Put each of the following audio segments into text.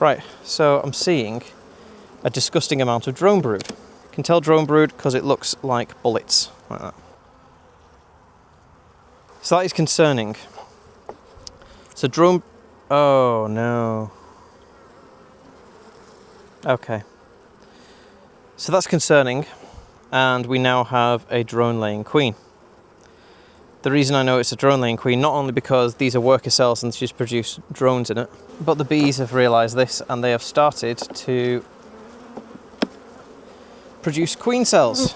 Right, so I'm seeing a disgusting amount of drone brood. You can tell drone brood because it looks like bullets, like that. So that is concerning. So drone... Oh no. Okay. So that's concerning, and we now have a drone laying queen. The reason I know it's a drone laying queen, not only because these are worker cells and she's produced drones in it, but the bees have realised this and they have started to produce queen cells.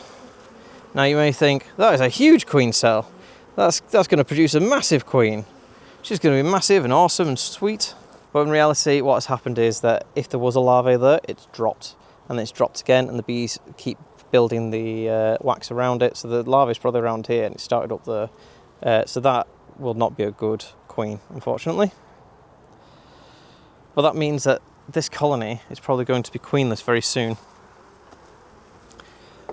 Now you may think, that is a huge queen cell. That's going to produce a massive queen. She's going to be massive and awesome and sweet. But in reality, what has happened is that if there was a larvae there, it's dropped. And then it's dropped again, and the bees keep building the wax around it. So the larvae is probably around here, and it started up there. So that will not be a good queen, unfortunately. But that means that this colony is probably going to be queenless very soon.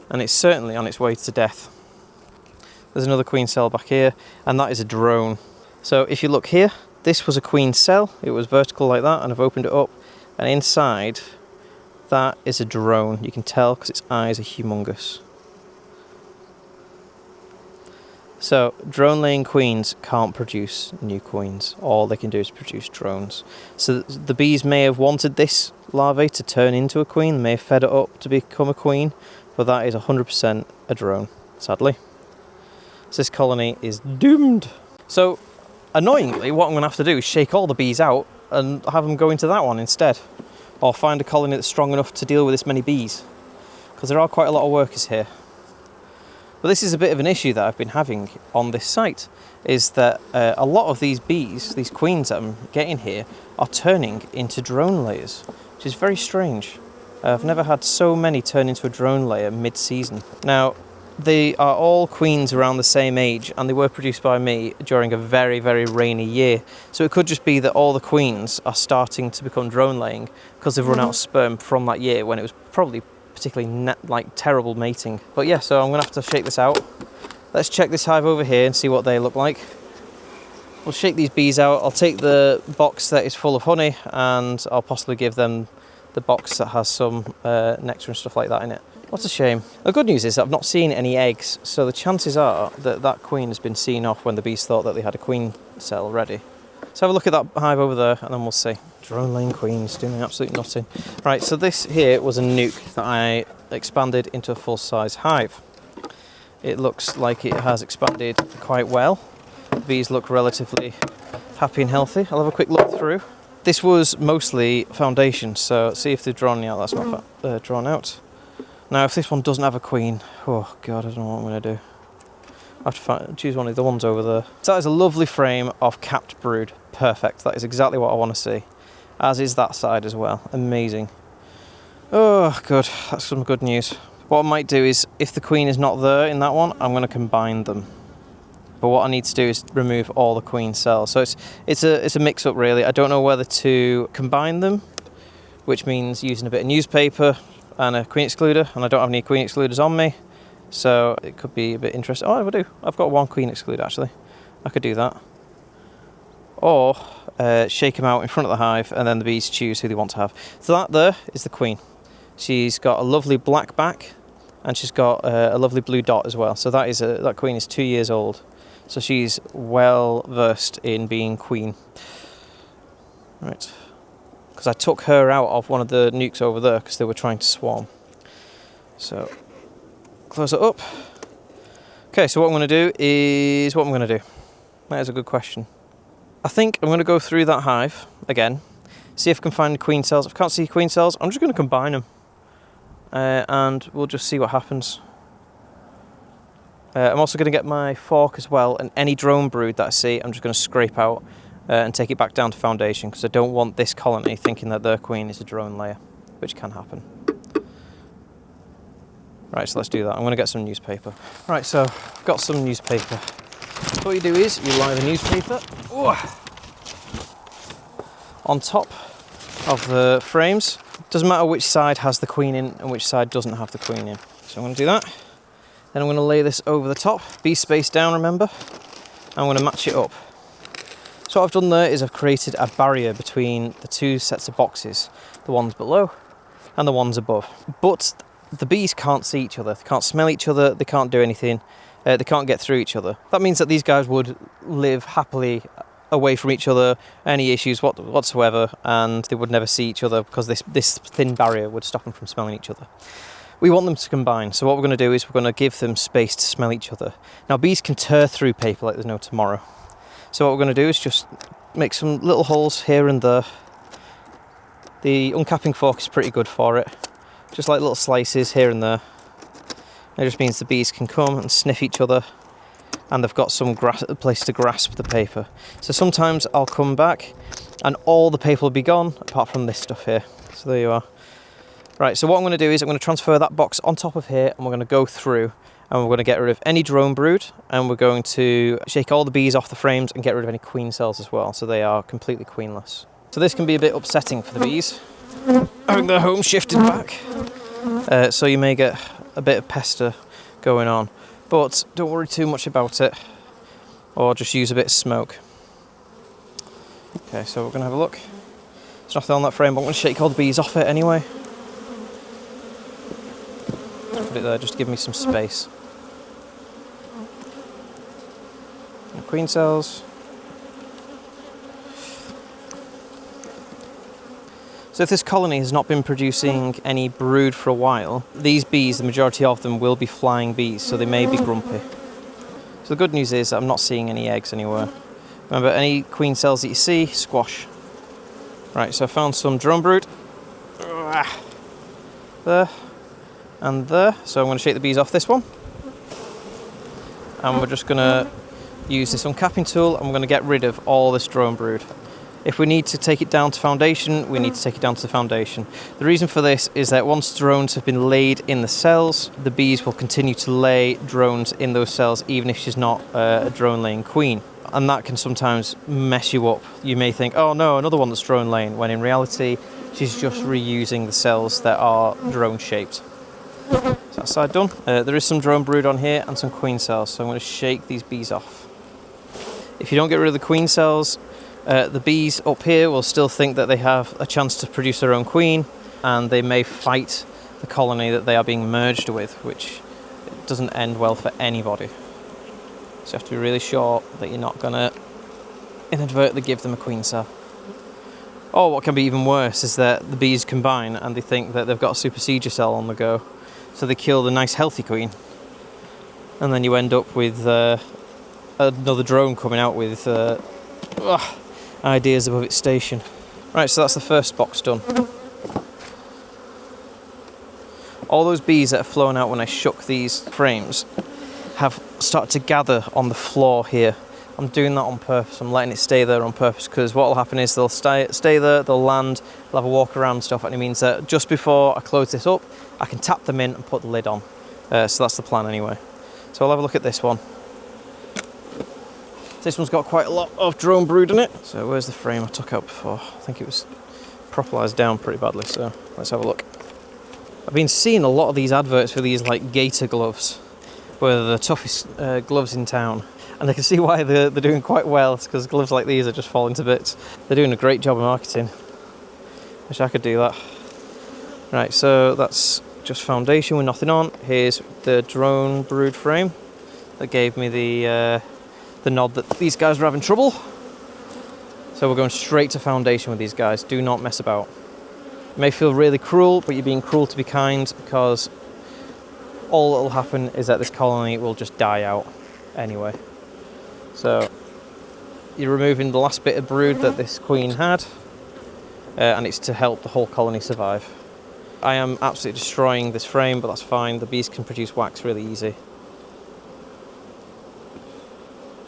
And it's certainly on its way to death. There's another queen cell back here, and that is a drone. So if you look here, this was a queen cell. It was vertical like that, and I've opened it up, and inside that is a drone. You can tell because its eyes are humongous. So drone laying queens can't produce new queens. All they can do is produce drones. So the bees may have wanted this larvae to turn into a queen, may have fed it up to become a queen, but that is 100% a drone, sadly. So this colony is doomed. So annoyingly, what I'm going to have to do is shake all the bees out and have them go into that one instead. Or find a colony that's strong enough to deal with this many bees. Because there are quite a lot of workers here. But this is a bit of an issue that I've been having on this site, is that a lot of these bees, these queens that I'm getting here, are turning into drone layers, which is very strange. I've never had so many turn into a drone layer mid-season. Now, they are all queens around the same age, and they were produced by me during a very, very rainy year. So it could just be that all the queens are starting to become drone laying because they've run out of sperm from that year when it was probably particularly terrible mating. But yeah, so I'm going to have to shake this out. Let's check this hive over here and see what they look like. We'll shake these bees out. I'll take the box that is full of honey, and I'll possibly give them the box that has some nectar and stuff like that in it. What a shame. The good news is that I've not seen any eggs, so the chances are that that queen has been seen off when the bees thought that they had a queen cell ready. So have a look at that hive over there, and then we'll see. Drone laying queens doing absolutely nothing. Right, so this here was a nuke that I expanded into a full-size hive. It looks like it has expanded quite well. The bees look relatively happy and healthy. I'll have a quick look through. This was mostly foundation, so see if they've drawn out. That's not drawn out. Now, if this one doesn't have a queen, oh god, I don't know what I'm going to do. I have to choose one of the ones over there. So that is a lovely frame of capped brood. Perfect. That is exactly what I want to see. As is that side as well. Amazing. Oh, good. That's some good news. What I might do is, if the queen is not there in that one, I'm going to combine them. But what I need to do is remove all the queen cells. So it's a mix-up, really. I don't know whether to combine them, which means using a bit of newspaper and a queen excluder, and I don't have any queen excluders on me, so it could be a bit interesting. Oh, I do. I've got one queen excluder, actually. I could do that. Or shake them out in front of the hive, and then the bees choose who they want to have. So that there is the queen. She's got a lovely black back, and she's got a lovely blue dot as well. So that queen is 2 years old. So she's well versed in being queen. Right. Because I took her out of one of the nukes over there because they were trying to swarm. So, close it up. Okay, so what I'm going to do is... What I'm going to do? That is a good question. I think I'm going to go through that hive again, see if I can find queen cells. If I can't see queen cells, I'm just going to combine them. And we'll just see what happens. I'm also going to get my fork as well, and any drone brood that I see, I'm just going to scrape out and take it back down to foundation, because I don't want this colony thinking that their queen is a drone layer, which can happen. Right, so let's do that. I'm going to get some newspaper. Right, so I've got some newspaper. So what you do is you lie the newspaper on top of the frames. Doesn't matter which side has the queen in and which side doesn't have the queen in. So I'm going to do that. Then I'm going to lay this over the top, bee space down, remember. I'm going to match it up. So what I've done there is I've created a barrier between the two sets of boxes, the ones below and the ones above. But the bees can't see each other, they can't smell each other, they can't do anything, they can't get through each other. That means that these guys would live happily away from each other, any issues whatsoever, and they would never see each other because this thin barrier would stop them from smelling each other. We want them to combine, so what we're going to do is we're going to give them space to smell each other. Now bees can tear through paper like there's no tomorrow. So what we're going to do is just make some little holes here and there. The uncapping fork is pretty good for it. Just like little slices here and there. It just means the bees can come and sniff each other and they've got some place to grasp the paper. So sometimes I'll come back and all the paper will be gone apart from this stuff here. So there you are. Right, so what I'm going to do is I'm going to transfer that box on top of here and we're going to go through and we're going to get rid of any drone brood and we're going to shake all the bees off the frames and get rid of any queen cells as well, so they are completely queenless. So this can be a bit upsetting for the bees, having their home shifted back. So you may get a bit of pester going on, but don't worry too much about it, or just use a bit of smoke. Okay, so we're going to have a look. There's nothing on that frame, but I'm going to shake all the bees off it anyway. Put it there just to give me some space. And queen cells. So if this colony has not been producing any brood for a while, these bees, the majority of them, will be flying bees, so they may be grumpy. So the good news is that I'm not seeing any eggs anywhere. Remember, any queen cells that you see, squash. Right, so I found some drone brood. There. And there. So I'm going to shake the bees off this one. And we're just going to use this uncapping tool and we're going to get rid of all this drone brood. If we need to take it down to foundation, we need to take it down to the foundation. The reason for this is that once drones have been laid in the cells, the bees will continue to lay drones in those cells even if she's not a drone laying queen. And that can sometimes mess you up. You may think, oh no, another one that's drone laying, when in reality she's just reusing the cells that are drone shaped. So that side done. There is some drone brood on here and some queen cells, so I'm going to shake these bees off. If you don't get rid of the queen cells, the bees up here will still think that they have a chance to produce their own queen, and they may fight the colony that they are being merged with, which doesn't end well for anybody. So you have to be really sure that you're not going to inadvertently give them a queen cell. Or what can be even worse is that the bees combine and they think that they've got a supersedure cell on the go. So they kill the nice healthy queen, and then you end up with another drone coming out with ideas above its station. Right, so that's the first box done. All those bees that have flown out when I shook these frames have started to gather on the floor here. I'm doing that on purpose, I'm letting it stay there on purpose, because what will happen is they'll stay there, they'll land, they'll have a walk around and stuff, and it means that just before I close this up, I can tap them in and put the lid on. So that's the plan anyway. So I'll have a look at this one. This one's got quite a lot of drone brood in it. So where's the frame I took out before? I think it was propelised down pretty badly, so let's have a look. I've been seeing a lot of these adverts for these like gator gloves, where they're the toughest gloves in town. And I can see why they're doing quite well, because gloves like these are just falling to bits. They're doing a great job of marketing. Wish I could do that. Right, so that's just foundation with nothing on. Here's the drone brood frame that gave me the nod that these guys were having trouble. So we're going straight to foundation with these guys. Do not mess about. It may feel really cruel, but you're being cruel to be kind, because all that will happen is that this colony will just die out anyway. So you're removing the last bit of brood that this queen had, and it's to help the whole colony survive. I am absolutely destroying this frame, but that's fine. The bees can produce wax really easy.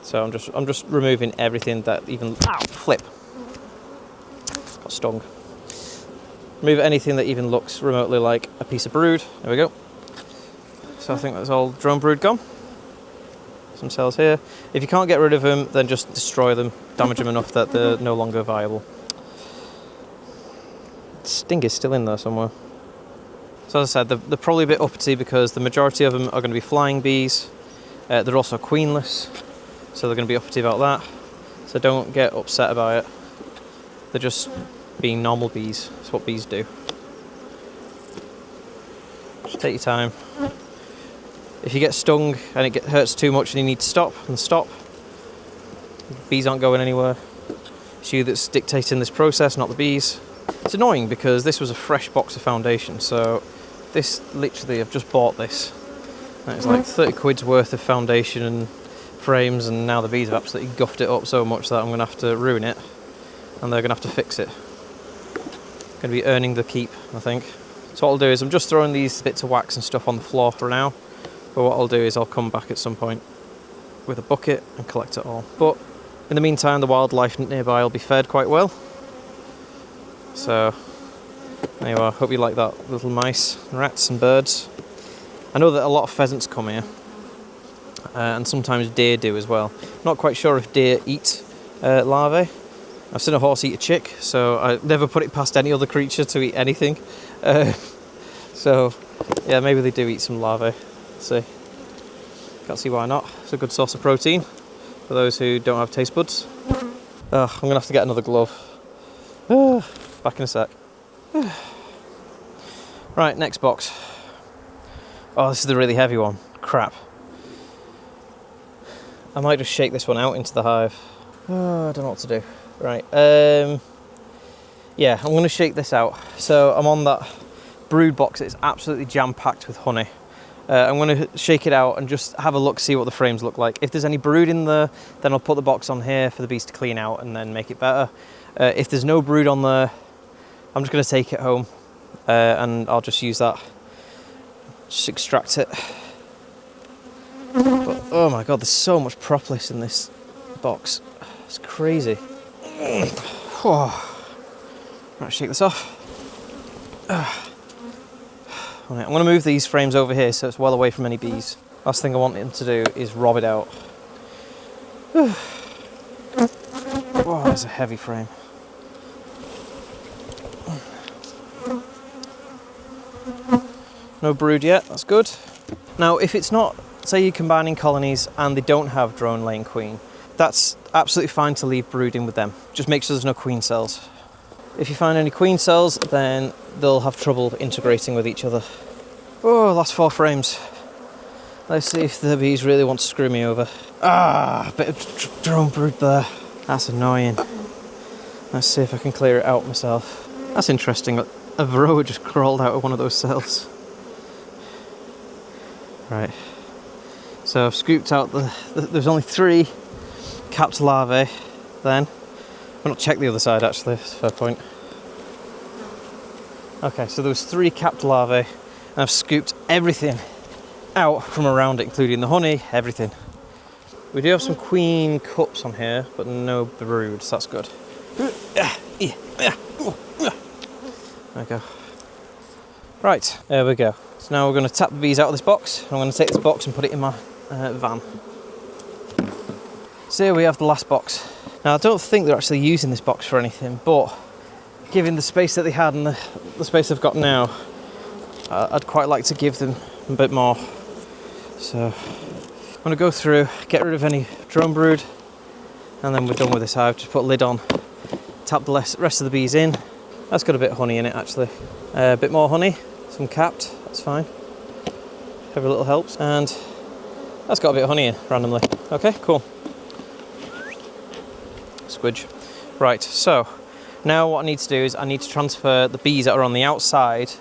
So I'm just removing everything that even flip. Got stung. Remove anything that even looks remotely like a piece of brood. There we go. So I think that's all drone brood gone. Some cells here. If you can't get rid of them, then just destroy them, damage them enough that they're no longer viable. The sting is still in there somewhere. So as I said, they're probably a bit uppity because the majority of them are going to be flying bees. They're also queenless, so they're going to be uppity about that. So don't get upset about it. They're just being normal bees. That's what bees do. Just take your time. If you get stung and it hurts too much and you need to stop, then stop. Bees aren't going anywhere. It's you that's dictating this process, not the bees. It's annoying because this was a fresh box of foundation, so this literally, I've just bought this. And it's like 30 quid's worth of foundation and frames, and now the bees have absolutely guffed it up so much that I'm going to have to ruin it, and they're going to have to fix it. Going to be earning the keep, I think. So what I'll do is I'm just throwing these bits of wax and stuff on the floor for now, but what I'll do is I'll come back at some point with a bucket and collect it all. But in the meantime, the wildlife nearby will be fed quite well. So there you are. Hope you like that, little mice, rats and birds. I know that a lot of pheasants come here, and sometimes deer do as well. Not quite sure if deer eat larvae. I've seen a horse eat a chick, so I never put it past any other creature to eat anything. So yeah, maybe they do eat some larvae. Let's see. Can't see why not. It's a good source of protein for those who don't have taste buds. I'm gonna have to get another glove. Back in a sec. Right, next box. Oh, this is the really heavy one. Crap. I might just shake this one out into the hive. Oh, I don't know what to do. Right. Yeah, I'm going to shake this out. So I'm on that brood box. It's absolutely jam-packed with honey. I'm going to shake it out and just have a look, see what the frames look like. If there's any brood in there, then I'll put the box on here for the bees to clean out and then make it better. If there's no brood on there, I'm just going to take it home and I'll just use that. Just extract it. But, oh my god, there's so much propolis in this box. It's crazy. Right, shake this off. Right, I'm going to move these frames over here so it's well away from any bees. Last thing I want him to do is rob it out. Wow, that's a heavy frame. No brood yet, that's good. Now, if it's not, say you're combining colonies and they don't have drone laying queen, that's absolutely fine to leave brood in with them. Just make sure there's no queen cells. If you find any queen cells, then they'll have trouble integrating with each other. Oh, last 4 frames. Let's see if the bees really want to screw me over. A bit of drone brood there. That's annoying. Let's see if I can clear it out myself. That's interesting. A varroa just crawled out of one of those cells. Right. So I've scooped out there's only 3 capped larvae then. I've not checked the other side actually, that's a fair point. Okay, so there was 3 capped larvae and I've scooped everything out from around it, including the honey, everything. We do have some queen cups on here, but no brood, so that's good. There we go. Right, there we go. So now we're going to tap the bees out of this box. I'm going to take this box and put it in my van. So here we have the last box. Now I don't think they're actually using this box for anything, but given the space that they had and the space they've got now, I'd quite like to give them a bit more. So I'm going to go through, get rid of any drone brood, and then we're done with this hive. Just put a lid on, tap the rest of the bees in. That's got a bit of honey in it actually. A bit more honey, some capped, that's fine. Every little helps. And that's got a bit of honey in randomly. Okay, cool. Squidge. Right, so now what I need to do is I need to transfer the bees that are on the outside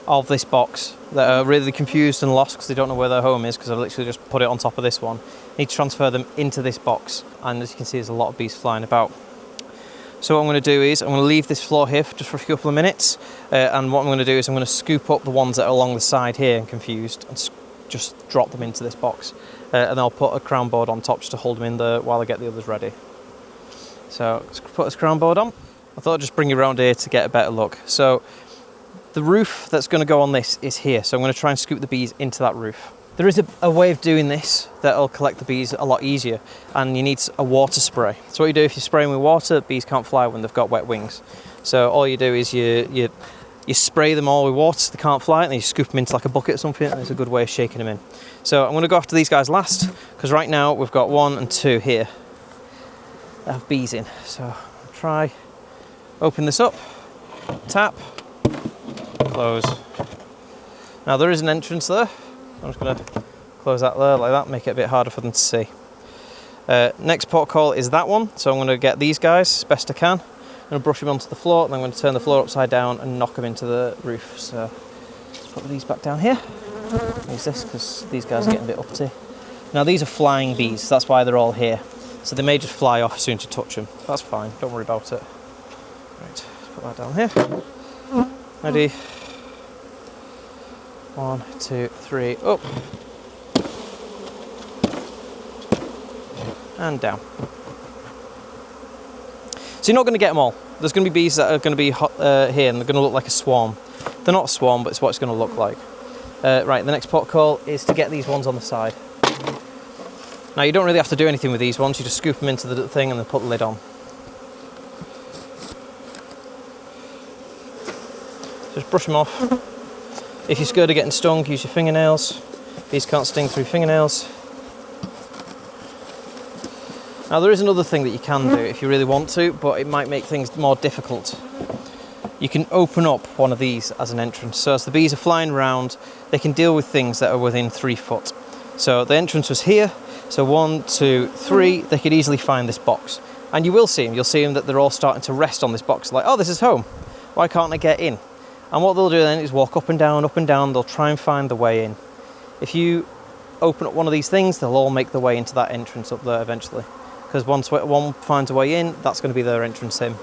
of this box that are really confused and lost because they don't know where their home is, because I've literally just put it on top of this one. I need to transfer them into this box, and as you can see there's a lot of bees flying about. So what I'm going to do is I'm going to leave this floor here just for a couple of minutes, and what I'm going to do is I'm going to scoop up the ones that are along the side here and confused and just drop them into this box, and I'll put a crown board on top just to hold them in there while I get the others ready. So let's put this crown board on. I thought I'd just bring you around here to get a better look. So the roof that's going to go on this is here, so I'm going to try and scoop the bees into that roof. There is a way of doing this that'll collect the bees a lot easier, and you need a water spray. So what you do, if you spray them with water, bees can't fly when they've got wet wings. So all you do is you spray them all with water so they can't fly, and then you scoop them into like a bucket or something, and it's a good way of shaking them in. So I'm going to go after these guys last, because right now we've got 1 and 2 here. that have bees in. So I'll try, open this up, tap, close. Now there is an entrance there. I'm just going to close that there like that, make it a bit harder for them to see. Next port call is that one, so I'm going to get these guys as best I can. I'm going to brush them onto the floor, and I'm going to turn the floor upside down and knock them into the roof. So let's put these back down here. Use this because these guys are getting a bit uppity. Now these are flying bees, so that's why they're all here. So they may just fly off as soon as you touch them. That's fine, don't worry about it. Right, let's put that down here. Ready? 1, 2, 3, up. And down. So you're not going to get them all. There's going to be bees that are going to be here and they're going to look like a swarm. They're not a swarm, but it's what it's going to look like. Right, the next port call is to get these ones on the side. Now you don't really have to do anything with these ones, you just scoop them into the thing and then put the lid on. Just brush them off. If you're scared of getting stung, use your fingernails. Bees can't sting through fingernails. Now there is another thing that you can do if you really want to, but it might make things more difficult. You can open up one of these as an entrance. So as the bees are flying around, they can deal with things that are within 3 foot. So the entrance was here, so 1, 2, 3, they could easily find this box. And you will see them, you'll see them that they're all starting to rest on this box, like, oh, this is home, why can't I get in? And what they'll do then is walk up and down, they'll try and find the way in. If you open up one of these things, they'll all make the way into that entrance up there eventually. Because once one finds a way in, that's going to be their entrance in.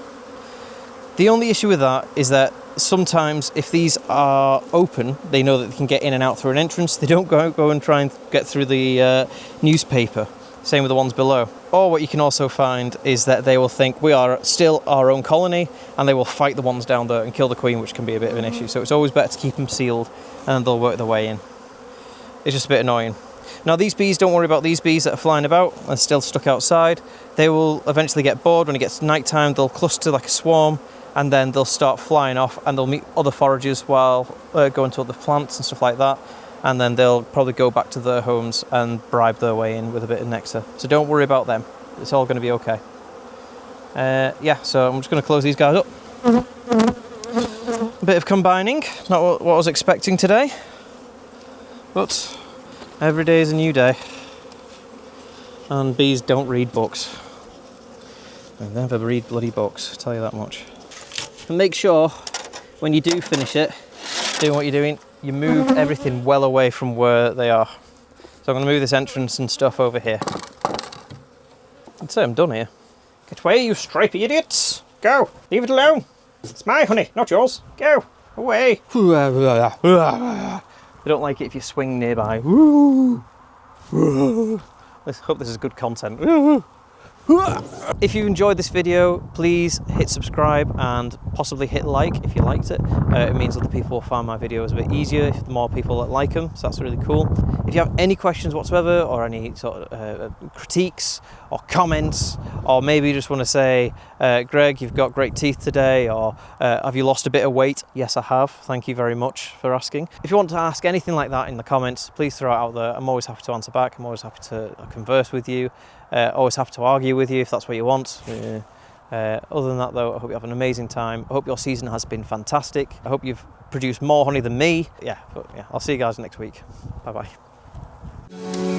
The only issue with that is that sometimes if these are open, they know that they can get in and out through an entrance. They don't go and try and get through the newspaper. Same with the ones below. Or what you can also find is that they will think we are still our own colony and they will fight the ones down there and kill the queen, which can be a bit of an issue. So it's always better to keep them sealed and they'll work their way in. It's just a bit annoying. Now these bees, don't worry about these bees that are flying about and still stuck outside. They will eventually get bored. When it gets night time, they'll cluster like a swarm and then they'll start flying off and they'll meet other foragers while going to other plants and stuff like that. And then they'll probably go back to their homes and bribe their way in with a bit of nectar. So don't worry about them. It's all going to be okay. Yeah, so I'm just going to close these guys up. A bit of combining, not what I was expecting today. But every day is a new day. And bees don't read books. They never read bloody books, I'll tell you that much. And make sure, when you do finish it, doing what you're doing, you move everything well away from where they are. So I'm going to move this entrance and stuff over here. I'd say I'm done here. Get away, you stripy idiots! Go! Leave it alone! It's my honey, not yours. Go! Away! They don't like it if you swing nearby. Let's hope this is good content. If you enjoyed this video, please hit subscribe and possibly hit like if you liked it. It means other people will find my videos a bit easier if the more people that like them, so that's really cool. If you have any questions whatsoever or any sort of critiques or comments, or maybe you just want to say, Greg, you've got great teeth today, or have you lost a bit of weight? Yes, I have. Thank you very much for asking. If you want to ask anything like that in the comments, please throw it out there. I'm always happy to answer back. I'm always happy to converse with you. Always happy to argue with you if that's what you want. Other than that though, I hope you have an amazing time. I hope your season has been fantastic. I hope you've produced more honey than me. Yeah, I'll see you guys next week. Bye bye.